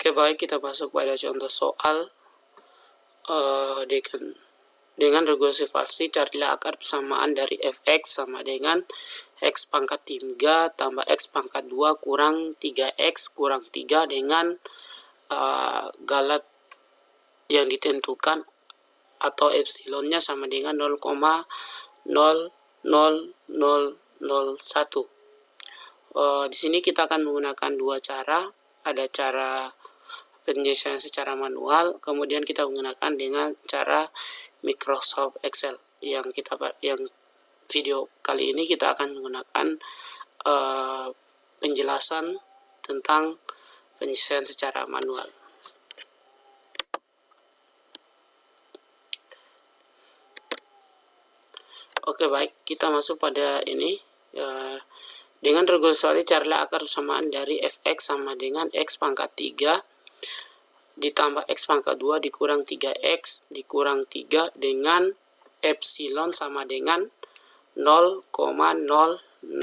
Oke, baik, kita masuk pada contoh soal dengan regulasi pasti carilah akar persamaan dari fx sama dengan x pangkat 3 tambah x pangkat 2 kurang 3x kurang 3 dengan galat yang ditentukan atau epsilonnya sama dengan 0,00001. Di sini kita akan menggunakan dua cara. Ada cara penyelesaian secara manual, kemudian kita menggunakan dengan cara Microsoft Excel. Yang video kali ini kita akan menggunakan penjelasan tentang penyelesaian secara manual. Oke, baik, kita masuk pada ini. Dengan regulasi carilah akar persamaan dari fx sama dengan x pangkat 3 ditambah x pangkat 2 dikurang 3x dikurang 3 dengan epsilon sama dengan 0,00001.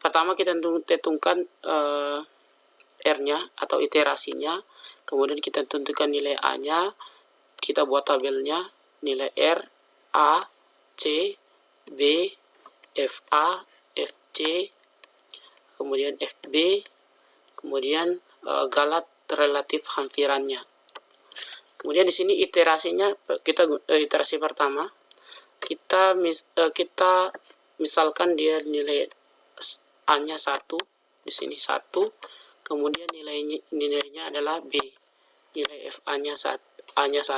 Pertama kita tentukan R-nya atau iterasinya, kemudian kita tentukan nilai A-nya, kita buat tabelnya, nilai R, A, C, B, FA, FC, kemudian FB, kemudian galat relatif hampirannya. Kemudian di sini iterasinya iterasi pertama kita misalkan dia nilai A-nya 1, di sini 1, kemudian nilainya adalah B. Nilai FA-nya A-nya 1,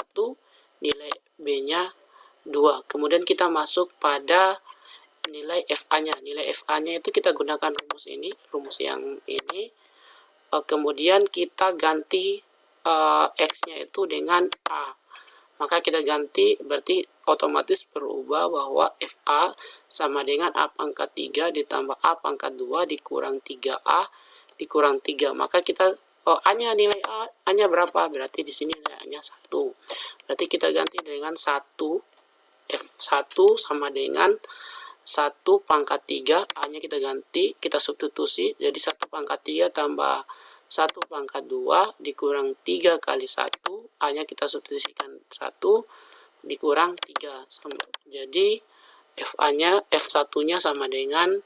nilai B-nya 2. Kemudian kita masuk pada nilai FA-nya. Nilai FA-nya itu kita gunakan rumus ini, rumus yang ini. Kemudian kita ganti X-nya itu dengan A. Maka kita ganti, berarti otomatis berubah bahwa FA sama dengan A pangkat 3 ditambah A pangkat 2 dikurang 3A dikurang 3. Maka kita A-nya, nilai A-nya berapa? Berarti di sini nilai A-nya 1. Berarti kita ganti dengan 1, F1 sama dengan 1 pangkat 3, A-nya kita ganti, kita substitusi, jadi 1 pangkat 3 tambah 1 pangkat 2 dikurang 3 kali 1, A-nya kita substitusikan 1 dikurang 3. Jadi F1-nya sama dengan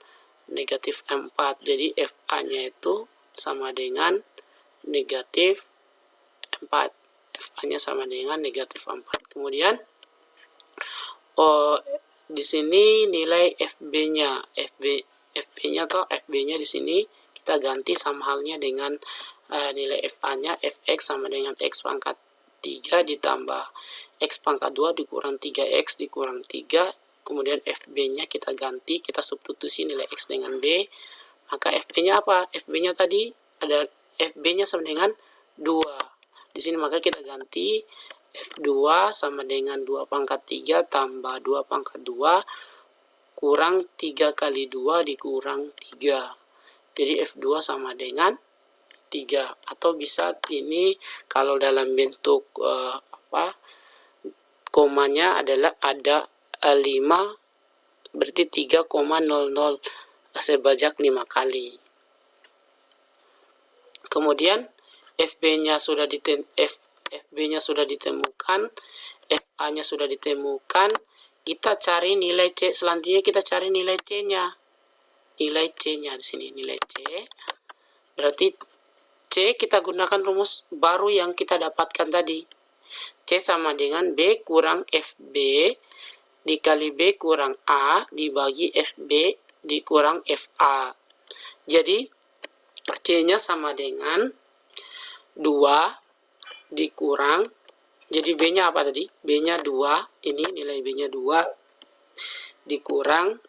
negatif 4. Jadi FA-nya itu sama dengan negatif 4. FA-nya sama dengan negatif 4. Kemudian di sini nilai FB-nya, FB-nya atau FB-nya di sini kita ganti sama halnya dengan nilai FA-nya, fx sama dengan x pangkat 3 ditambah x pangkat 2 dikurang 3x dikurang 3. Kemudian FB-nya kita ganti, kita substitusi nilai x dengan B. Maka FB-nya apa? FB-nya tadi ada FB-nya sama dengan 2. Di sini maka kita ganti F2 sama dengan 2 pangkat 3 tambah 2 pangkat 2 kurang 3 kali 2 dikurang 3. Jadi F2 sama dengan 3. Atau bisa ini kalau dalam bentuk komanya adalah ada 5, berarti 3,00 sebajak 5 kali. Kemudian FB-nya sudah ditemukan, FA-nya sudah ditemukan, kita cari nilai C. Selanjutnya kita cari nilai C-nya. Nilai C-nya di sini, nilai C. Berarti C kita gunakan rumus baru yang kita dapatkan tadi. C sama dengan B kurang FB dikali B kurang A dibagi FB dikurang FA. Jadi C-nya sama dengan 2 dikurang, jadi B-nya apa tadi? B-nya 2, ini nilai B-nya 2 dikurang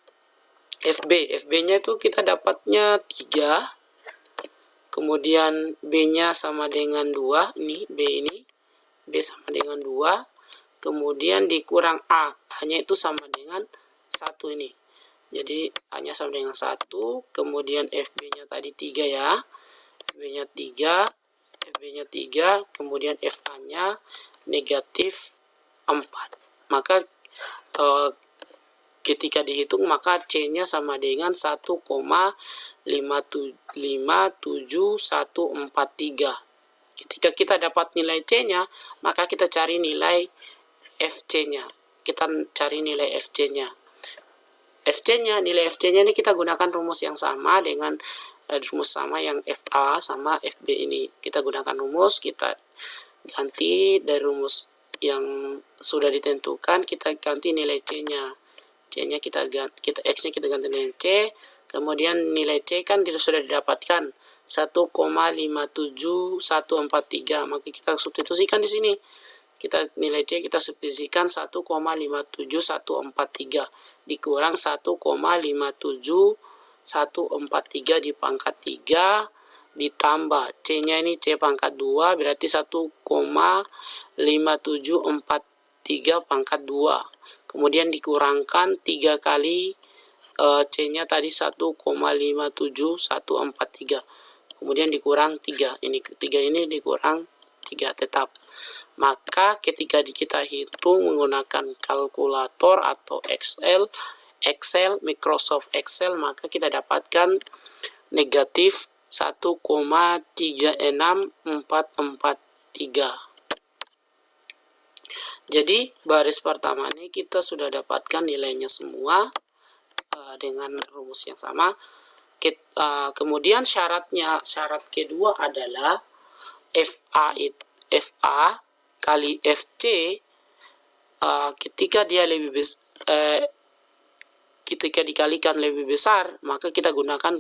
FB. FB-nya itu kita dapatnya 3, kemudian B-nya sama dengan 2, ini B sama dengan 2, kemudian dikurang A. A-nya itu sama dengan 1 ini. Jadi A-nya sama dengan 1, kemudian FB-nya tadi 3 ya. FB-nya 3, FB-nya 3, kemudian FA-nya negatif 4. Maka ketika dihitung maka C-nya sama dengan 1,57143. Ketika kita dapat nilai C-nya, maka kita cari nilai FC-nya. Kita cari nilai FC-nya. Nilai FC-nya ini kita gunakan rumus yang sama dengan rumus sama yang FA sama FB ini. Kita gunakan rumus, kita ganti dari rumus yang sudah ditentukan, kita ganti nilai C-nya. C-nya X-nya kita ganti dengan C. Kemudian nilai C kan sudah didapatkan 1,57143, maka kita substitusikan di sini. Nilai C kita substitusikan 1,57143 dikurang 1,57143 dipangkat 3 ditambah C-nya ini C pangkat 2 berarti 1,5743 pangkat 2. Kemudian dikurangkan 3 kali C-nya tadi 1,57143. Kemudian dikurang 3. Ini 3 ini dikurang 3 tetap. Maka ketika kita hitung menggunakan kalkulator atau Excel, Microsoft Excel, maka kita dapatkan negatif 1,36443. Jadi baris pertama ini kita sudah dapatkan nilainya semua dengan rumus yang sama. Kemudian syarat kedua adalah FA kali FC ketika dikalikan lebih besar, maka kita gunakan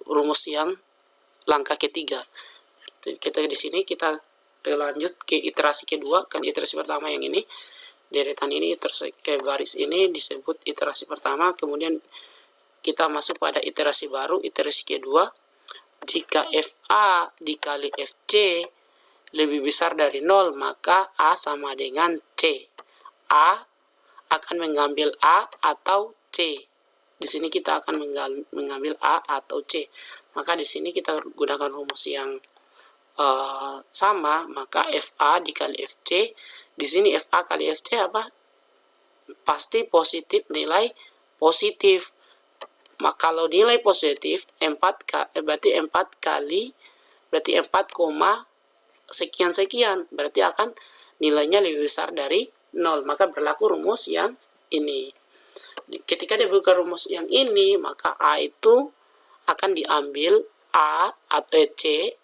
rumus yang langkah ketiga. Kita di sini kita lanjut ke iterasi kedua. Kan iterasi pertama yang ini, deretan ini, baris ini disebut iterasi pertama. Kemudian kita masuk pada iterasi baru, iterasi kedua. Jika FA dikali FC lebih besar dari 0, maka A sama dengan C. A akan mengambil A atau C. Di sini kita akan mengambil A atau C. Maka di sini kita gunakan rumus yang sama, maka FA dikali FC. Di sini FA kali FC apa? Pasti positif, nilai positif. Maka kalau nilai positif 4 berarti 4 sekian, berarti akan nilainya lebih besar dari 0. Maka berlaku rumus yang ini. Ketika dibuka rumus yang ini, maka A itu akan diambil A atau C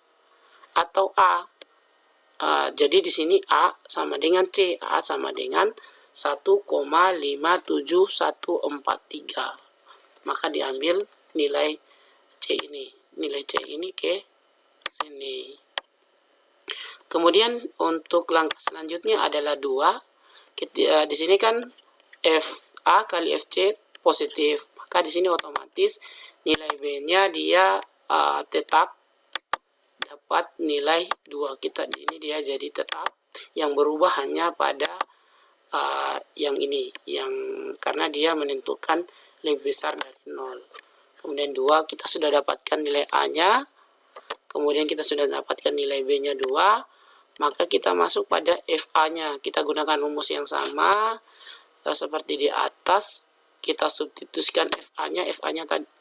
atau A. Jadi di sini A sama dengan C. A sama dengan 1,57143. Maka diambil nilai C ini. Nilai C ini ke sini. Kemudian untuk langkah selanjutnya adalah 2. Di sini kan FA kali FC positif. Maka di sini otomatis nilai B-nya dia tetap dapat nilai 2. Ini dia jadi tetap, yang berubah hanya pada yang ini, karena dia menentukan lebih besar dari 0. Kemudian 2 kita sudah dapatkan nilai A-nya, kemudian kita sudah dapatkan nilai B-nya 2, maka kita masuk pada FA-nya. Kita gunakan rumus yang sama seperti di atas. Kita substitusikan FA-nya.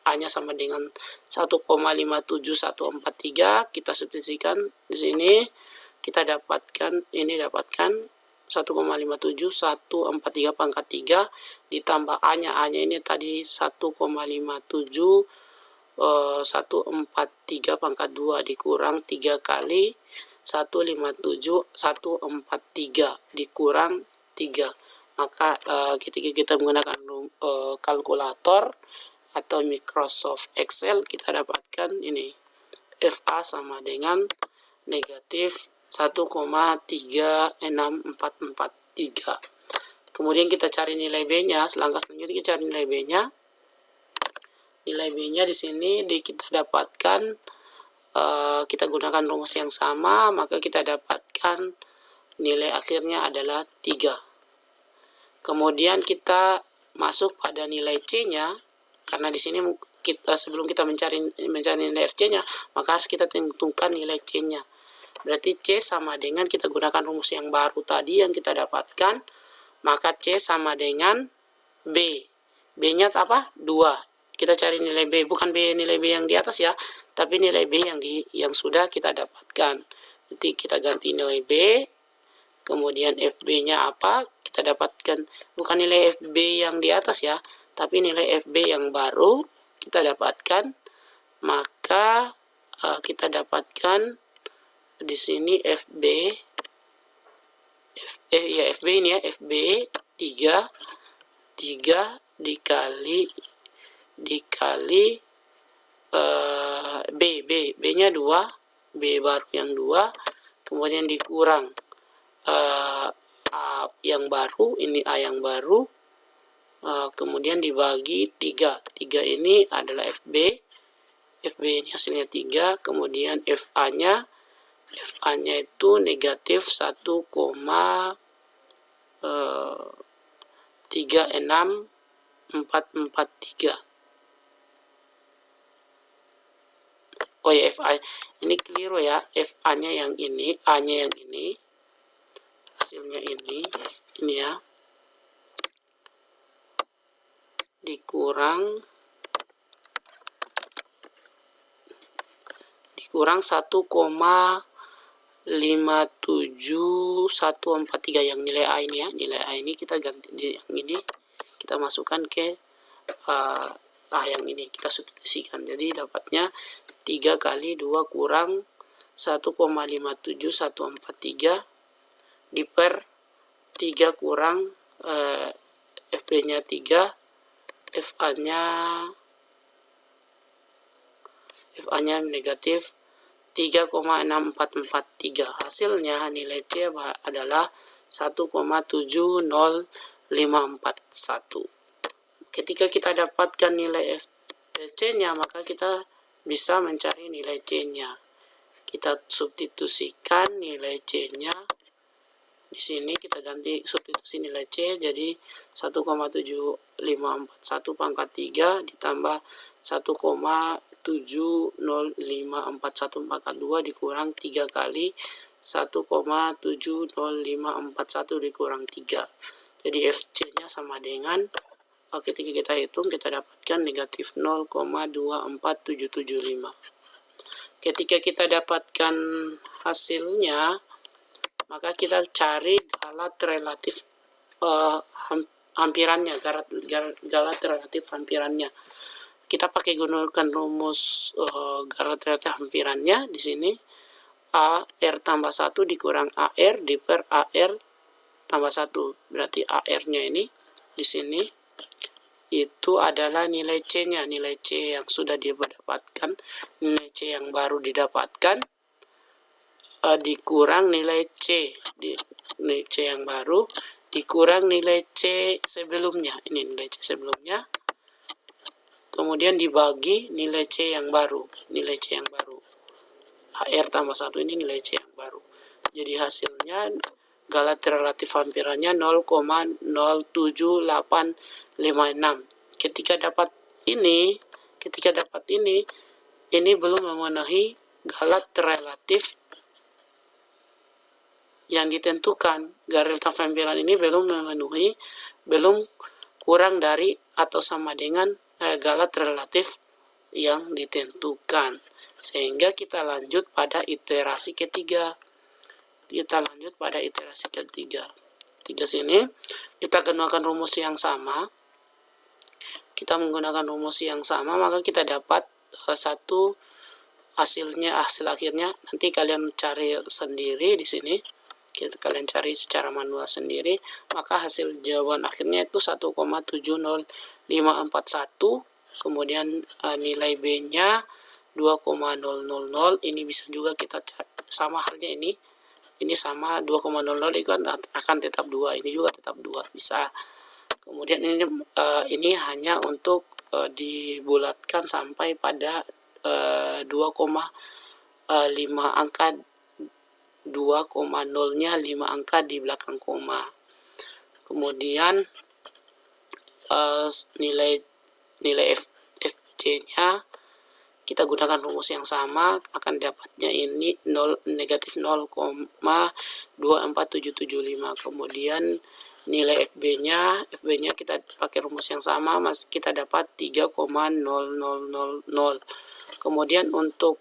A-nya sama dengan 1,57143. Kita substitusikan di sini. Kita dapatkan 1,57143 pangkat 3 ditambah A-nya. A-nya ini tadi 1,57143 pangkat 2 dikurang 3 kali 1,57143 dikurang 3. Maka ketika kita menggunakan kalkulator atau Microsoft Excel, kita dapatkan ini FA sama dengan negatif 1,36443. Kemudian kita cari nilai B-nya. Selangkah selanjutnya kita cari nilai B-nya. Nilai B-nya di sini kita dapatkan, kita gunakan rumus yang sama, maka kita dapatkan nilai akhirnya adalah 3. Kemudian kita masuk pada nilai C-nya, karena di sini sebelum kita mencari nilai FC-nya, maka harus kita tentukan nilai C-nya. Berarti C sama dengan, kita gunakan rumus yang baru tadi yang kita dapatkan, maka C sama dengan B. B-nya apa? 2. Kita cari nilai B, bukan nilai B yang di atas ya, tapi nilai B yang sudah kita dapatkan. Nanti kita ganti nilai B, kemudian FB-nya apa? Kita dapatkan bukan nilai FB yang di atas ya, tapi nilai FB yang baru kita dapatkan. Maka kita dapatkan di sini FB ini ya, FB 3 dikali B-nya 2, B baru yang 2, kemudian dikurang A yang baru, ini A yang baru, kemudian dibagi 3. 3 ini adalah FB ini hasilnya 3, kemudian FA-nya itu negatif 1,36443. Oh ya, FA ini keliru ya, FA-nya yang ini, A-nya yang ini, hasilnya ini ya, dikurang 1,57143 yang nilai A ini ya. Nilai A ini kita ganti, yang ini kita masukkan ke A yang ini, kita substitusikan. Jadi dapatnya 3 kali 2 kurang 1,57143 diper 3 kurang FB-nya 3, FA-nya negatif 3,6443. Hasilnya nilai C adalah 1,70541. Ketika kita dapatkan nilai C-nya, maka kita bisa mencari nilai C-nya. Kita substitusikan nilai C-nya. Di sini kita ganti substitusi nilai C jadi 1,7541 pangkat 3 ditambah 1,70541 pangkat 2 dikurang 3 kali 1,70541 dikurang 3. Jadi FC-nya sama dengan, ketika kita hitung kita dapatkan negatif 0,24775. Ketika kita dapatkan hasilnya, maka kita cari galat relatif hampirannya, galat relatif hampirannya. Kita pakai gunakan rumus galat relatif hampirannya di sini. AR tambah 1 dikurang AR diper AR tambah 1. Berarti AR-nya ini di sini itu adalah nilai C-nya, nilai C yang sudah didapatkan, nilai C yang baru didapatkan dikurang nilai C, nilai C yang baru dikurang nilai C sebelumnya, ini nilai C sebelumnya, kemudian dibagi nilai C yang baru, nilai C yang baru. HR tambah 1 ini nilai C yang baru. Jadi hasilnya galat relatif hampirannya 0,07856. Ketika dapat ini belum memenuhi galat relatif yang ditentukan. Galat relatif hampiran ini belum memenuhi, belum kurang dari atau sama dengan galat relatif yang ditentukan. Sehingga kita lanjut pada iterasi ketiga. Tiga sini kita gunakan rumus yang sama. Maka kita dapat hasil akhirnya. Nanti kalian cari sendiri di sini. Kalian cari secara manual sendiri. Maka hasil jawaban akhirnya itu 1,70541. Kemudian nilai B-nya 2,000. Ini bisa juga kita sama halnya ini sama 2,00 itu akan tetap 2, ini juga tetap 2 bisa. Kemudian ini hanya untuk dibulatkan sampai pada 2,5 angka, 2,0-nya 5 angka di belakang koma. Kemudian nilai FC-nya kita gunakan rumus yang sama, akan dapatnya ini negatif 0,24775. Kemudian nilai FB-nya kita pakai rumus yang sama, kita dapat 3,0000. Kemudian untuk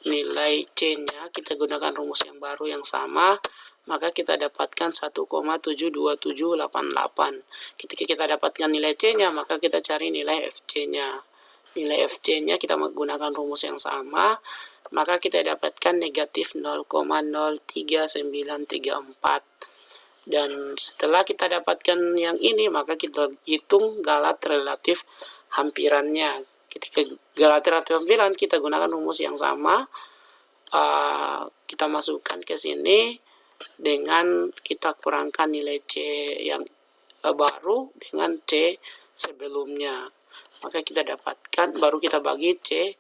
nilai C-nya kita gunakan rumus yang baru yang sama, maka kita dapatkan 1,72788. Ketika kita dapatkan nilai C-nya, maka kita cari nilai FC-nya. Nilai FC-nya kita menggunakan rumus yang sama, maka kita dapatkan negatif 0,03934. Dan setelah kita dapatkan yang ini, maka kita hitung galat relatif hampirannya. Ketika galat relatif hampiran, kita gunakan rumus yang sama. Kita masukkan ke sini dengan kita kurangkan nilai C yang baru dengan C sebelumnya. Maka kita dapatkan, baru kita bagi C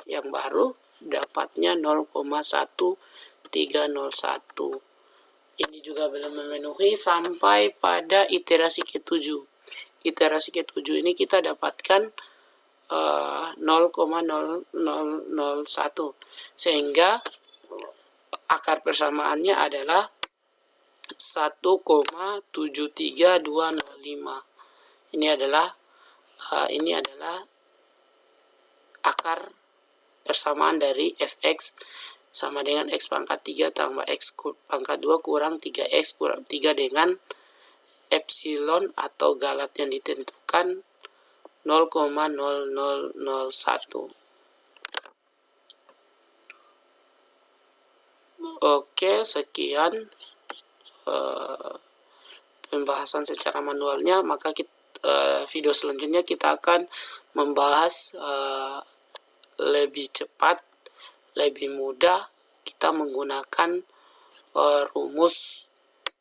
yang baru, dapatnya 0,1301. Ini juga belum memenuhi sampai pada iterasi ke-7. Iterasi ke-7 ini kita dapatkan 0,0001. Sehingga akar persamaannya adalah 1,73205. Ini adalah akar persamaan dari fx sama dengan x pangkat 3 tambah x pangkat 2 kurang 3x kurang 3 dengan epsilon atau galat yang ditentukan 0,0001. Oke, sekian pembahasan secara manualnya. Maka video selanjutnya kita akan membahas lebih cepat, lebih mudah. Kita menggunakan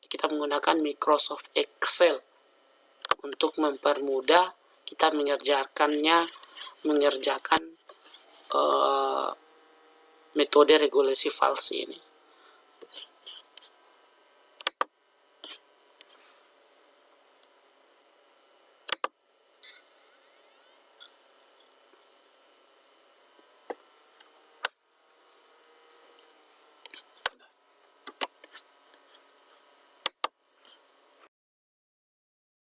kita menggunakan Microsoft Excel untuk mempermudah kita mengerjakan metode regulasi falsi ini.